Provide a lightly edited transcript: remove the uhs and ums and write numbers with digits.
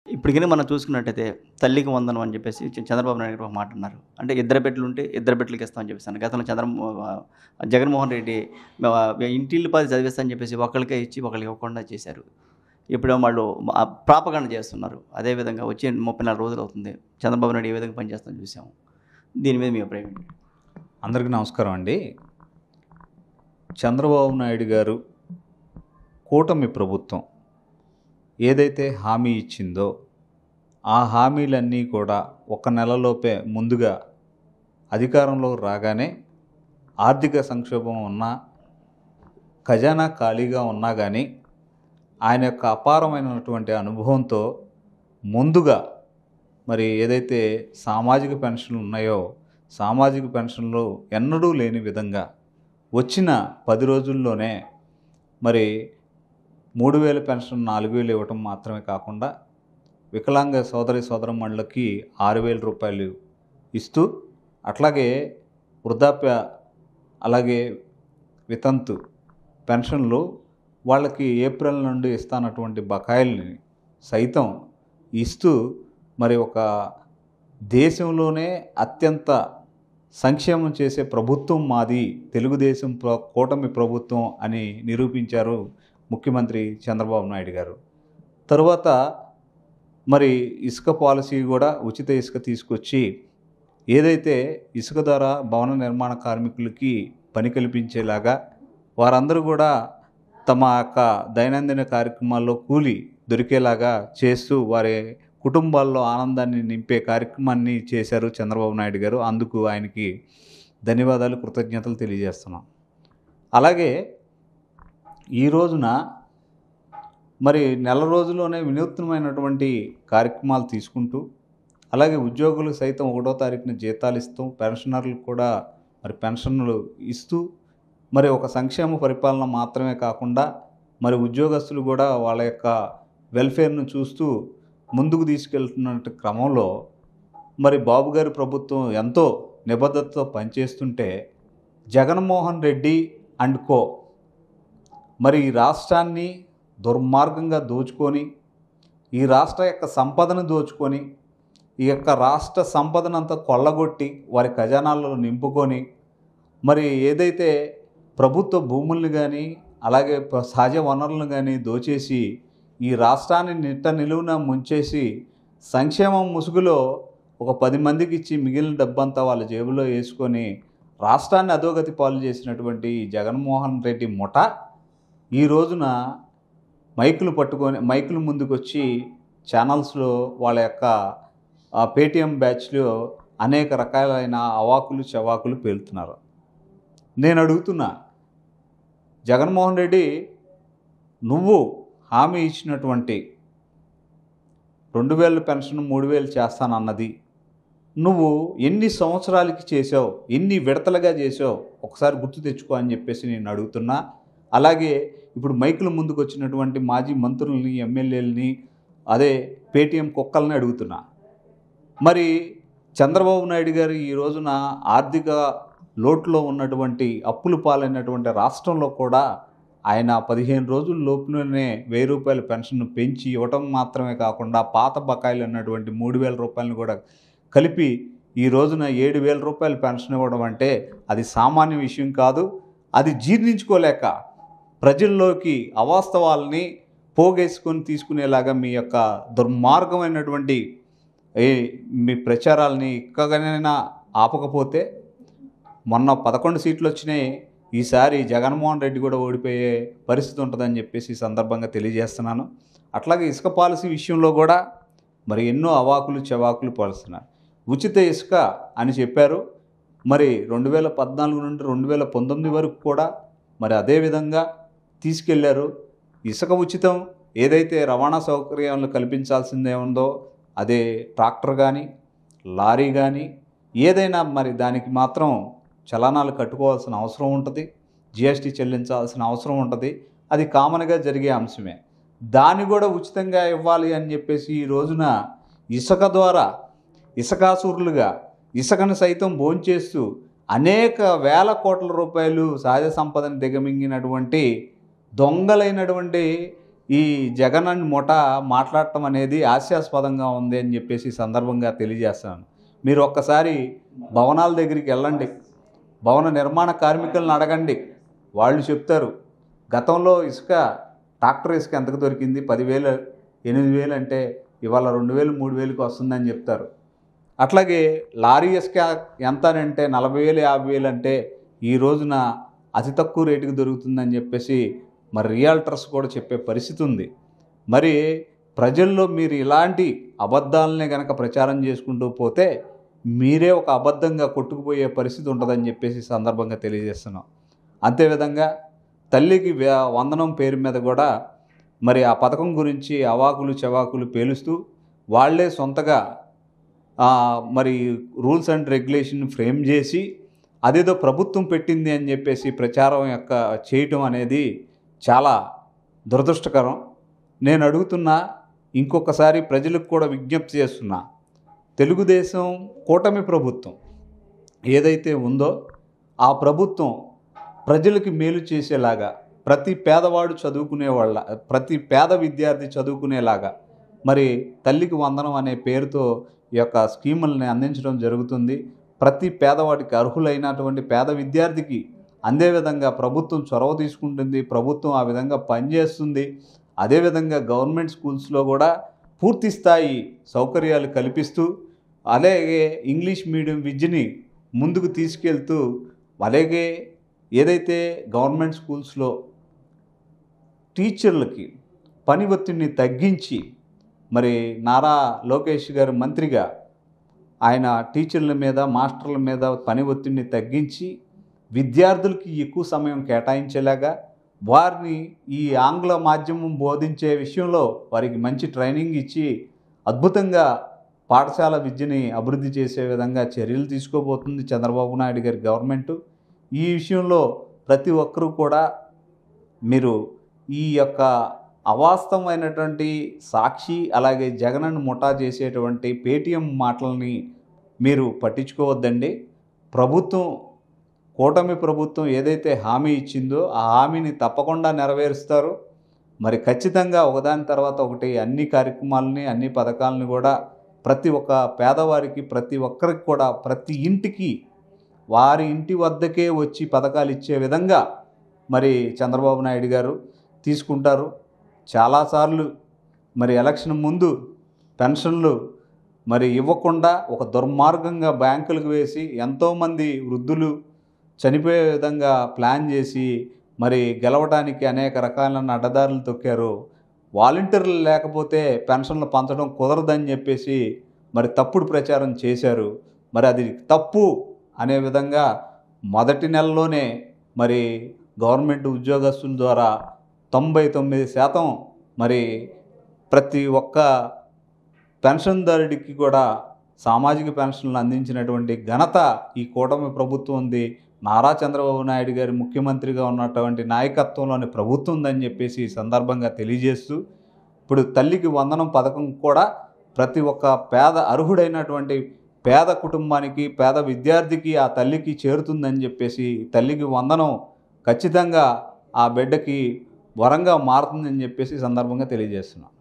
ఇప్పటికైనా మనం చూసుకున్నట్టయితే తల్లికి వందనం అని చెప్పేసి చంద్రబాబు నాయుడు గారు ఒక మాట అన్నారు. అంటే ఇద్దరు బిడ్డలుంటే ఇద్దరు బిడ్డలకి ఇస్తామని చెప్పేసి అన్నారు. గతంలో జగన్మోహన్ రెడ్డి ఇంటిల్లిపాది చదివిస్తా అని చెప్పేసి ఒకళ్ళకే ఇచ్చి ఒకళ్ళకి ఇవ్వకుండా చేశారు. ఇప్పుడు వాళ్ళు ప్రాపగండ చేస్తున్నారు. అదేవిధంగా వచ్చే 34 రోజులు అవుతుంది. చంద్రబాబు నాయుడు ఏ విధంగా పనిచేస్తామని చూసాము. దీని మీద మీ అభిప్రాయం ఏంటి? అందరికీ నమస్కారం అండి. చంద్రబాబు నాయుడు గారు కూటమి ప్రభుత్వం ఏదైతే హామీ ఇచ్చిందో ఆ హామీలన్నీ కూడా ఒక నెలలోపే ముందుగా అధికారంలో రాగానే ఆర్థిక సంక్షోభం ఉన్నా, ఖజానా ఖాళీగా ఉన్నా కానీ ఆయన యొక్క అపారమైనటువంటి అనుభవంతో ముందుగా మరి ఏదైతే సామాజిక పెన్షన్లు ఉన్నాయో సామాజిక పెన్షన్లు ఎన్నడూ లేని విధంగా వచ్చిన 10 రోజుల్లోనే మరి 3,000 పెన్షన్ 4,000 ఇవ్వటం మాత్రమే కాకుండా వికలాంగ సోదరమణులకి 6,000 రూపాయలు ఇస్తూ, అట్లాగే వృద్ధాప్య అలాగే వితంతు పెన్షన్లు వాళ్ళకి ఏప్రిల్ నుండి ఇస్తానటువంటి బకాయిల్ని సైతం ఇస్తూ మరి ఒక దేశంలోనే అత్యంత సంక్షేమం చేసే ప్రభుత్వం మాది తెలుగుదేశం కూటమి ప్రభుత్వం అని నిరూపించారు ముఖ్యమంత్రి చంద్రబాబు నాయుడు గారు. తరువాత మరి ఇసుక పాలసీ కూడా ఉచిత ఇసుక తీసుకొచ్చి ఏదైతే ఇసుక ద్వారా భవన నిర్మాణ కార్మికులకి పని కల్పించేలాగా వారందరూ కూడా తమ యొక్క దైనందిన కార్యక్రమాల్లో కూలి దొరికేలాగా చేస్తూ వారి కుటుంబాల్లో ఆనందాన్ని నింపే కార్యక్రమాన్ని చేశారు చంద్రబాబు నాయుడు గారు. అందుకు ఆయనకి ధన్యవాదాలు, కృతజ్ఞతలు తెలియజేస్తున్నాం. అలాగే ఈ రోజున మరి నెల రోజుల్లోనే వినూత్నమైనటువంటి కార్యక్రమాలు తీసుకుంటూ, అలాగే ఉద్యోగులకు సైతం 1వ తారీఖున జీతాలు ఇస్తూ, పెన్షనర్లకు కూడా మరి పెన్షన్లు ఇస్తూ, మరి ఒక సంక్షేమ పరిపాలన మాత్రమే కాకుండా మరి ఉద్యోగస్తులు కూడా వాళ్ళ యొక్క వెల్ఫేర్ను చూస్తూ ముందుకు తీసుకెళ్తున్న క్రమంలో మరి బాబు గారి ప్రభుత్వం ఎంతో నిబద్ధతతో పనిచేస్తుంటే జగన్మోహన్ రెడ్డి అండ్ కో మరి ఈ రాష్ట్రాన్ని దుర్మార్గంగా దోచుకొని, ఈ రాష్ట్ర యొక్క సంపదను దోచుకొని, ఈ యొక్క రాష్ట్ర సంపదనంతా కొల్లగొట్టి వారి ఖజానాల్లో నింపుకొని, మరి ఏదైతే ప్రభుత్వ భూముల్ని కానీ అలాగే సహజ వనరులను కానీ దోచేసి ఈ రాష్ట్రాన్ని నిలువున ముంచేసి సంక్షేమం ముసుగులో ఒక 10 మందికి ఇచ్చి మిగిలిన డబ్బంతా వాళ్ళ జేబులో వేసుకొని రాష్ట్రాన్ని అధోగతి పాలు చేసినటువంటి జగన్మోహన్ రెడ్డి ముఠ ఈ రోజున మైకులు ముందుకు వచ్చి ఛానల్స్లో వాళ్ళ యొక్క పేటీఎం బ్యాచ్లో అనేక రకాలైన అవాకులు చవాకులు పేలుతున్నారు. నేను అడుగుతున్నా, జగన్మోహన్ రెడ్డి నువ్వు హామీ ఇచ్చినటువంటి 2,000 పెన్షన్ 3,000 చేస్తానన్నది నువ్వు ఎన్ని సంవత్సరాలకి చేసావు, ఎన్ని విడతలుగా చేసావు ఒకసారి గుర్తు తెచ్చుకో అని చెప్పేసి నేను అడుగుతున్నా. అలాగే ఇప్పుడు మైకుల ముందుకు వచ్చినటువంటి మాజీ మంత్రులని, ఎమ్మెల్యేలని, అదే పేటీఎం కుక్కల్ని అడుగుతున్నా. మరి చంద్రబాబు నాయుడు గారు ఈ రోజున ఆర్థిక లోటులో ఉన్నటువంటి అప్పులు పాలైనటువంటి రాష్ట్రంలో కూడా ఆయన 15 రోజుల లోపులోనే 1,000 రూపాయల పెన్షన్ పెంచి ఇవ్వటం మాత్రమే కాకుండా పాత బకాయిలు అన్నటువంటి 3,000 రూపాయలను కూడా కలిపి ఈ రోజున 7,000 రూపాయల పెన్షన్ ఇవ్వడం అంటే అది సామాన్య విషయం కాదు. అది జీర్ణించుకోలేక ప్రజల్లోకి అవాస్తవాలని పోగేసుకొని తీసుకునేలాగా మీ యొక్క దుర్మార్గమైనటువంటి మీ ప్రచారాలని ఇక్కడైనా ఆపకపోతే మొన్న 11 సీట్లు వచ్చినాయి, ఈసారి జగన్మోహన్ రెడ్డి కూడా ఓడిపోయే పరిస్థితి ఉంటుందని చెప్పేసి ఈ సందర్భంగా తెలియజేస్తున్నాను. అట్లాగే ఇసుక పాలసీ విషయంలో కూడా మరి ఎన్నో అవాకులు చవాకులు పాలుస్తున్నారు. ఉచిత ఇసుక అని చెప్పారు. మరి 2014 నుండి 2019 వరకు కూడా మరి అదేవిధంగా తీసుకెళ్లారు. ఇసుక ఉచితం ఏదైతే రవాణా సౌకర్యాలను కల్పించాల్సిందే ఉందో అదే ట్రాక్టర్ కానీ లారీ కానీ ఏదైనా మరి దానికి మాత్రం చలానాలు కట్టుకోవాల్సిన అవసరం ఉంటుంది, జిఎస్టీ చెల్లించాల్సిన అవసరం ఉంటుంది. అది కామన్గా జరిగే అంశమే. దాన్ని కూడా ఉచితంగా ఇవ్వాలి అని చెప్పేసి ఈ రోజున ఇసుక ద్వారా ఇసుకాసురులుగా ఇసుకను సైతం భోంచేస్తూ అనేక వేల కోట్ల రూపాయలు సహజ సంపదను దిగమింగినటువంటి దొంగలైనటువంటి ఈ జగన్ అని ముఠా మాట్లాడటం అనేది హాస్యాస్పదంగా ఉంది అని చెప్పేసి ఈ సందర్భంగా తెలియజేస్తాను. మీరు ఒక్కసారి భవనాల దగ్గరికి వెళ్ళండి, భవన నిర్మాణ కార్మికులను అడగండి, వాళ్ళు చెప్తారు. గతంలో ఇసుక ట్రాక్టర్ ఇసుక ఎంతకు దొరికింది, 10,000 8,000 అంటే ఇవాళ 2,000 3,000కి వస్తుందని చెప్తారు. అట్లాగే లారీ ఇసుక ఎంత అంటే 40,000 50,000 అంటే ఈ రోజున అతి తక్కువ రేటుకి దొరుకుతుందని చెప్పేసి మరి రియాల్టర్స్ కూడా చెప్పే పరిస్థితి ఉంది. మరి ప్రజల్లో మీరు ఇలాంటి అబద్ధాలనే కనుక ప్రచారం చేసుకుంటూ పోతే మీరే ఒక అబద్ధంగా కొట్టుకుపోయే పరిస్థితి ఉంటుందని చెప్పేసి సందర్భంగా తెలియజేస్తున్నాం. అంతేవిధంగా తల్లికి వందనం పేరు మీద కూడా మరి ఆ పథకం గురించి అవాకులు చవాకులు పేలుస్తూ వాళ్ళే సొంతగా మరి రూల్స్ అండ్ రెగ్యులేషన్ ఫ్రేమ్ చేసి అదేదో ప్రభుత్వం పెట్టింది అని చెప్పేసి ప్రచారం చేయటం అనేది చాలా దురదృష్టకరం. నేను అడుగుతున్నా, ఇంకొకసారి ప్రజలకు కూడా విజ్ఞప్తి చేస్తున్నా, తెలుగుదేశం కూటమి ప్రభుత్వం ఏదైతే ఉందో ఆ ప్రభుత్వం ప్రజలకి మేలు చేసేలాగా, ప్రతి పేదవాడు ప్రతి పేద విద్యార్థి చదువుకునేలాగా మరి తల్లికి వందనం అనే పేరుతో ఈ యొక్క స్కీముల్ని అందించడం జరుగుతుంది. ప్రతి పేదవాడికి, అర్హులైనటువంటి పేద విద్యార్థికి అందే విధంగా ప్రభుత్వం చొరవ తీసుకుంటుంది, ప్రభుత్వం ఆ విధంగా పనిచేస్తుంది. అదేవిధంగా గవర్నమెంట్ స్కూల్స్లో కూడా పూర్తి స్థాయి సౌకర్యాలు కల్పిస్తూ, అలాగే ఇంగ్లీష్ మీడియం విద్యని ముందుకు తీసుకెళ్తూ, అలాగే ఏదైతే గవర్నమెంట్ స్కూల్స్లో టీచర్లకి పని ఒత్తిడిని తగ్గించి మరి నారా లోకేష్ గారు మంత్రిగా ఆయన టీచర్ల మీద మాస్టర్ల మీద పని ఒత్తిడిని తగ్గించి విద్యార్థులకి ఎక్కువ సమయం కేటాయించేలాగా, వారిని ఈ ఆంగ్ల మాధ్యమం బోధించే విషయంలో వారికి మంచి ట్రైనింగ్ ఇచ్చి అద్భుతంగా పాఠశాల విద్యని అభివృద్ధి చేసే విధంగా చర్యలు తీసుకోబోతుంది చంద్రబాబు నాయుడు గారి గవర్నమెంటు. ఈ విషయంలో ప్రతి ఒక్కరూ కూడా మీరు ఈ యొక్క అవాస్తవమైనటువంటి సాక్షి అలాగే జగనన్న ముఠా చేసేటువంటి పేటీఎం మాటలని మీరు పట్టించుకోవద్దండి. కూటమి ప్రభుత్వం ఏదైతే హామీ ఇచ్చిందో ఆ హామీని తప్పకుండా నెరవేరుస్తారు. మరి ఖచ్చితంగా ఒకదాని తర్వాత ఒకటి అన్ని కార్యక్రమాలని, అన్ని పథకాలని కూడా ప్రతి ఒక్క పేదవారికి, ప్రతి ఒక్కరికి కూడా, ప్రతి ఇంటికి వారి ఇంటి వద్దకే వచ్చి పథకాలు ఇచ్చే విధంగా మరి చంద్రబాబు నాయుడు గారు తీసుకుంటారు. చాలాసార్లు మరి ఎలక్షన్ ముందు పెన్షన్లు మరి ఇవ్వకుండా ఒక దుర్మార్గంగా బ్యాంకులకు వేసి ఎంతోమంది వృద్ధులు చనిపోయే విధంగా ప్లాన్ చేసి మరి గెలవడానికి అనేక రకాలైన అడ్డదారులు తొక్కారు. వాలంటీర్లు లేకపోతే పెన్షన్లు పంచడం కుదరదని చెప్పేసి మరి తప్పుడు ప్రచారం చేశారు. మరి అది తప్పు అనే విధంగా మొదటి నెలలోనే మరి గవర్నమెంట్ ఉద్యోగస్తుల ద్వారా 99% మరి ప్రతి ఒక్క పెన్షన్దారుడికి కూడా సామాజిక పెన్షన్లు అందించినటువంటి ఘనత ఈ కూటమి ప్రభుత్వం ఉంది. నారా చంద్రబాబు నాయుడు గారి ముఖ్యమంత్రిగా ఉన్నటువంటి నాయకత్వంలోని ప్రభుత్వం ఉందని చెప్పేసి ఈ సందర్భంగా తెలియజేస్తూ, ఇప్పుడు తల్లికి వందనం పథకం కూడా ప్రతి ఒక్క అర్హుడైనటువంటి పేద కుటుంబానికి, పేద విద్యార్థికి, ఆ తల్లికి చేరుతుందని చెప్పేసి, తల్లికి వందనం ఖచ్చితంగా ఆ బిడ్డకి వరంగా మారుతుందని చెప్పేసి ఈ సందర్భంగా తెలియజేస్తున్నాను.